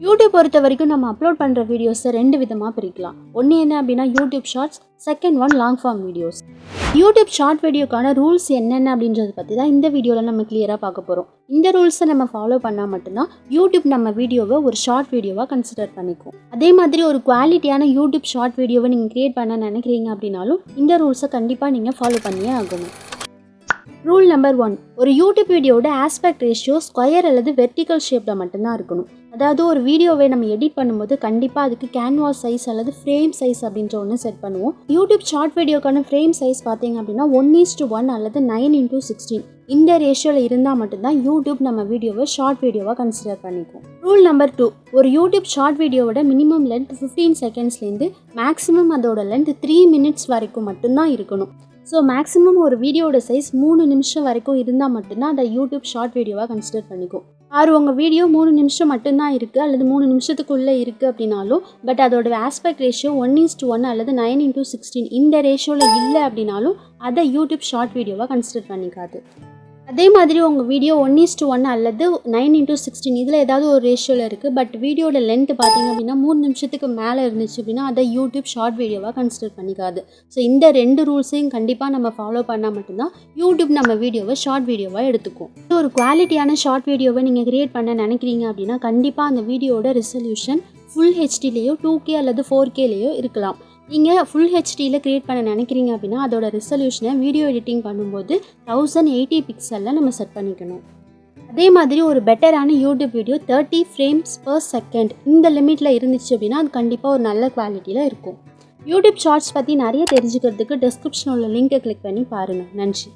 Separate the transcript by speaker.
Speaker 1: YouTube பொறுத்த வரைக்கும் நம்ம அப்லோட் பண்ணுற வீடியோஸை 2 விதமாக பிரிக்கலாம். ஒன்று என்ன அப்படின்னா YouTube shorts, second one long form videos. YouTube short வீடியோக்கான ரூல்ஸ் என்னென்ன அப்படின்றத பற்றி தான் இந்த வீடியோவில் நம்ம கிளியராக பார்க்க போகிறோம். இந்த ரூல்ஸை நம்ம ஃபாலோ பண்ணால் மட்டும்தான் யூடியூப் நம்ம வீடியோவை ஒரு ஷார்ட் வீடியோவாக கன்சிடர் பண்ணிக்கும். அதே மாதிரி ஒரு குவாலிட்டியான யூடியூப் ஷார்ட் வீடியோவை நீங்கள் கிரியேட் பண்ண நினைக்கிறீங்க அப்படின்னாலும் இந்த ரூல்ஸை கண்டிப்பாக நீங்கள் ஃபாலோ பண்ணியே ஆகணும். ரூல் நம்பர் 1, ஒரு யூடியூப் வீடியோட ஆஸ்பெக்ட் ரேஷியோ ஸ்கொயர் அல்லது வெர்டிக்கல் ஷேப்பில் மட்டும்தான் இருக்கணும். அதாவது ஒரு வீடியோவை நம்ம எடிட் பண்ணும்போது கண்டிப்பாக அதுக்கு கேன்வாஸ் சைஸ் அல்லது ஃப்ரேம் சைஸ் அப்படின்ற ஒன்று செட் பண்ணுவோம். யூடியூப் ஷார்ட் வீடியோக்கான ஃப்ரேம் சைஸ் பார்த்தீங்க அப்படின்னா 1:1 அல்லது 9:16 இந்த ரேஷியோவில் இருந்தால் மட்டும்தான் யூடியூப் நம்ம வீடியோவை ஷார்ட் வீடியோவாக கன்சிடர் பண்ணிக்கும். ரூல் நம்பர் 2, ஒரு யூடியூப் ஷார்ட் வீடியோவோட மினிமம் லென்த் 15 செகண்ட்ஸ்லேருந்து மேக்ஸிமம் அதோட லென்த் 3 மினிட்ஸ் வரைக்கும் மட்டும்தான் இருக்கணும். ஸோ மேக்ஸிமம் ஒரு வீடியோட சைஸ் 3 நிமிஷம் வரைக்கும் இருந்தால் மட்டும்தான் அதை யூடியூப் ஷார்ட் வீடியோவாக கன்சிடர் பண்ணிக்கும். உங்கள் வீடியோ 3 நிமிஷம் மட்டும்தான் இருக்குது அல்லது 3 நிமிஷத்துக்குள்ளே இருக்குது அப்படின்னாலும் பட் அதோட ஆஸ்பெக்ட் ரேஷியோ 1:1 அல்லது 9:16 இந்த ரேஷியோவில் இல்லை அப்படின்னாலும் அதை யூடியூப் ஷார்ட் வீடியோவாக கன்சிடர் பண்ணிக்காது. அதே மாதிரி உங்கள் வீடியோ 1:1 அல்லது 9:16 இதில் ஏதாவது ஒரு ரேஷியோவில் இருக்குது பட் வீடியோட லென்த் பார்த்தீங்க அப்படின்னா 3 நிமிஷத்துக்கு மேலே இருந்துச்சு அப்படின்னா அதை யூடியூப் ஷார்ட் வீடியோவாக கன்சிடர் பண்ணிக்காது. ஸோ இந்த 2 ரூல்ஸையும் கண்டிப்பாக நம்ம ஃபாலோ பண்ணால் மட்டும்தான் யூடியூப் நம்ம வீடியோவை ஷார்ட் வீடியோவாக எடுத்துக்கும். ஒரு குவாலிட்டியான ஷார்ட் வீடியோவை நீங்கள் கிரியேட் பண்ண நினைக்கிறீங்க அப்படின்னா கண்டிப்பாக அந்த வீடியோட ரெசல்யூஷன் ஃபுல் ஹெச்டிலேயோ 2K அல்லது 4Kலேயோ இருக்கலாம். நீங்கள் ஃபுல் ஹெச்டியில் க்ரியேட் பண்ண நினைக்கிறீங்க அப்படின்னா அதோட ரெசல்யூஷனை வீடியோ எடிட்டிங் பண்ணும்போது 1080 பிக்சலில் நம்ம செட் பண்ணிக்கணும். அதே மாதிரி ஒரு பெட்டரான YouTube video 30 frames per second இந்த லிமிட்டில் இருந்துச்சு அப்படின்னா அது கண்டிப்பாக ஒரு நல்ல குவாலிட்டியில் இருக்கும். யூடியூப் ஷார்ட்ஸ் பற்றி நிறைய தெரிஞ்சுக்கிறதுக்கு டிஸ்கிரிப்ஷனில் உள்ள லிங்கை கிளிக் பண்ணி பாருங்கள். நன்றி.